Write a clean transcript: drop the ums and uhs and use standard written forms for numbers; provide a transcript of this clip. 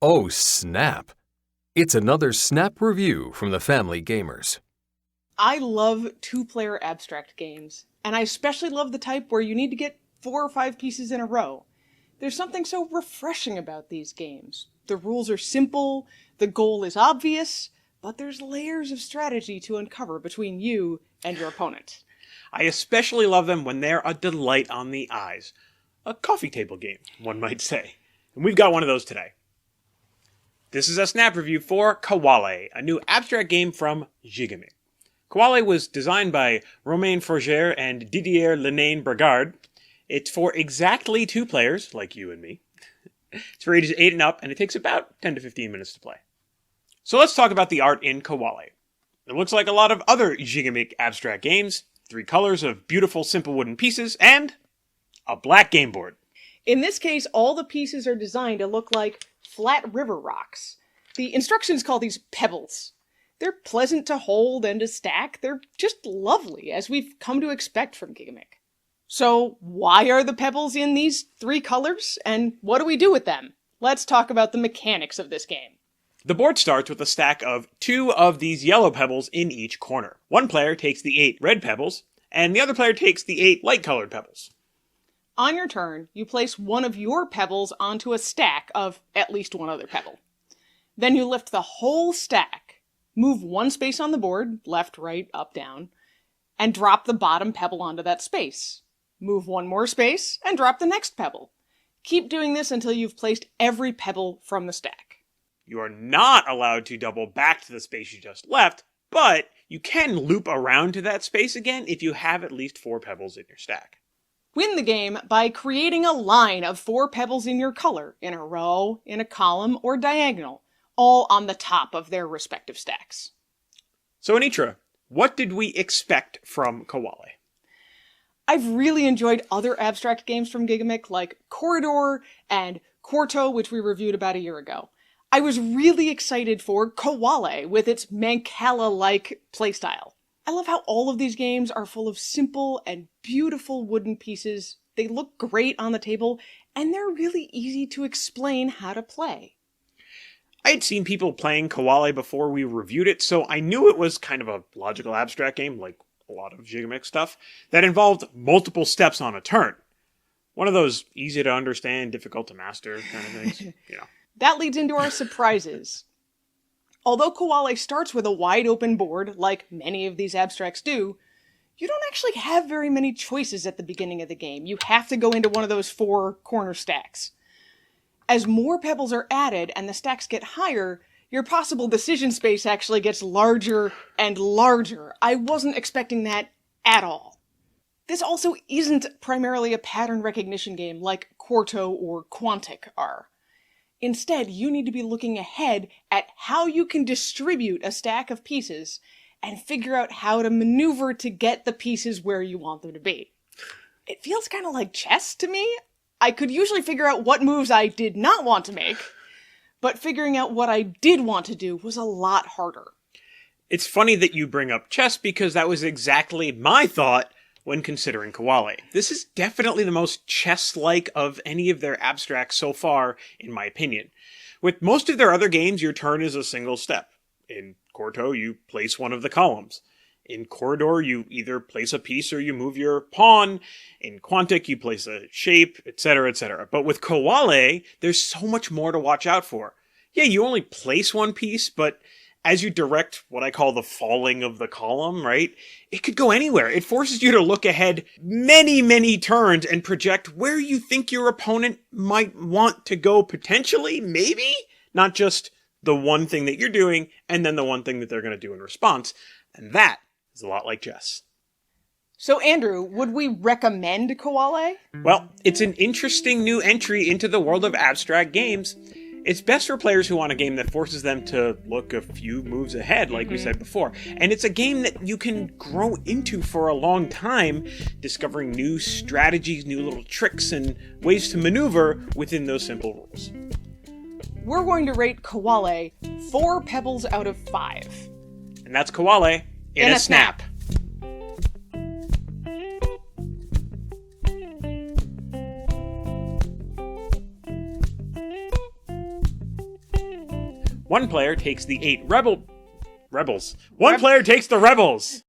Oh, snap! It's another Snap review from the Family Gamers. I love two-player abstract games, and I especially love the type where you need to get 4 or 5 pieces in a row. There's something so refreshing about these games. The rules are simple, the goal is obvious, but there's layers of strategy to uncover between you and your opponent. I especially love them when they're a delight on the eyes. A coffee table game, one might say. And we've got one of those today. This is a Snap review for Qawale, a new abstract game from Gigamic. Qawale was designed by Romain Forger and Didier Lenain-Bragard. It's for exactly 2 players, like you and me. It's for ages 8 and up, and it takes about 10 to 15 minutes to play. So let's talk about the art in Qawale. It looks like a lot of other Gigamic abstract games. 3 colors of beautiful, simple wooden pieces, and a black game board. In this case, all the pieces are designed to look like flat river rocks. The instructions call these pebbles. They're pleasant to hold and to stack. They're just lovely, as we've come to expect from Gigamic. So why are the pebbles in these 3 colors, and what do we do with them? Let's talk about the mechanics of this game. The board starts with a stack of 2 of these yellow pebbles in each corner. One player takes the 8 red pebbles, and the other player takes the 8 light-colored pebbles. On your turn, you place one of your pebbles onto a stack of at least one other pebble. Then you lift the whole stack, move 1 space on the board, left, right, up, down, and drop the bottom pebble onto that space. Move 1 more space, and drop the next pebble. Keep doing this until you've placed every pebble from the stack. You are not allowed to double back to the space you just left, but you can loop around to that space again if you have at least 4 pebbles in your stack. Win the game by creating a line of 4 pebbles in your color, in a row, in a column, or diagonal, all on the top of their respective stacks. So Anitra, what did we expect from Qawale? I've really enjoyed other abstract games from Gigamic like Corridor and Quarto, which we reviewed about a year ago. I was really excited for Qawale with its Mancala-like playstyle. I love how all of these games are full of simple and beautiful wooden pieces. They look great on the table, and they're really easy to explain how to play. I had seen people playing Qawale before we reviewed it, so I knew it was kind of a logical abstract game, like a lot of Gigamic stuff, that involved multiple steps on a turn. One of those easy to understand, difficult to master kind of things, That leads into our surprises. Although Qawale starts with a wide open board, like many of these abstracts do, you don't actually have very many choices at the beginning of the game. You have to go into one of those 4 corner stacks. As more pebbles are added and the stacks get higher, your possible decision space actually gets larger and larger. I wasn't expecting that at all. This also isn't primarily a pattern recognition game like Quarto or Outtake are. Instead, you need to be looking ahead at how you can distribute a stack of pieces and figure out how to maneuver to get the pieces where you want them to be. It feels kind of like chess to me. I could usually figure out what moves I did not want to make, but figuring out what I did want to do was a lot harder. It's funny that you bring up chess because that was exactly my thought when considering Qawale. This is definitely the most chess-like of any of their abstracts so far, in my opinion. With most of their other games, your turn is a single step. In Quarto, you place one of the columns. In Corridor, you either place a piece or you move your pawn. In Outtake, you place a shape, etc., etc. But with Qawale, there's so much more to watch out for. Yeah, you only place one piece, but as you direct what I call the falling of the column, right? It could go anywhere. It forces you to look ahead many, many turns and project where you think your opponent might want to go potentially, maybe? Not just the one thing that you're doing and then the one thing that they're going to do in response. And that is a lot like chess. So Andrew, would we recommend Qawale? Well, it's an interesting new entry into the world of abstract games. It's best for players who want a game that forces them to look a few moves ahead, like we said before. And it's a game that you can grow into for a long time, discovering new strategies, new little tricks, and ways to maneuver within those simple rules. We're going to rate Qawale 4 pebbles out of 5. And that's Qawale in a snap. One player takes the 8 rebels. One player takes the rebels.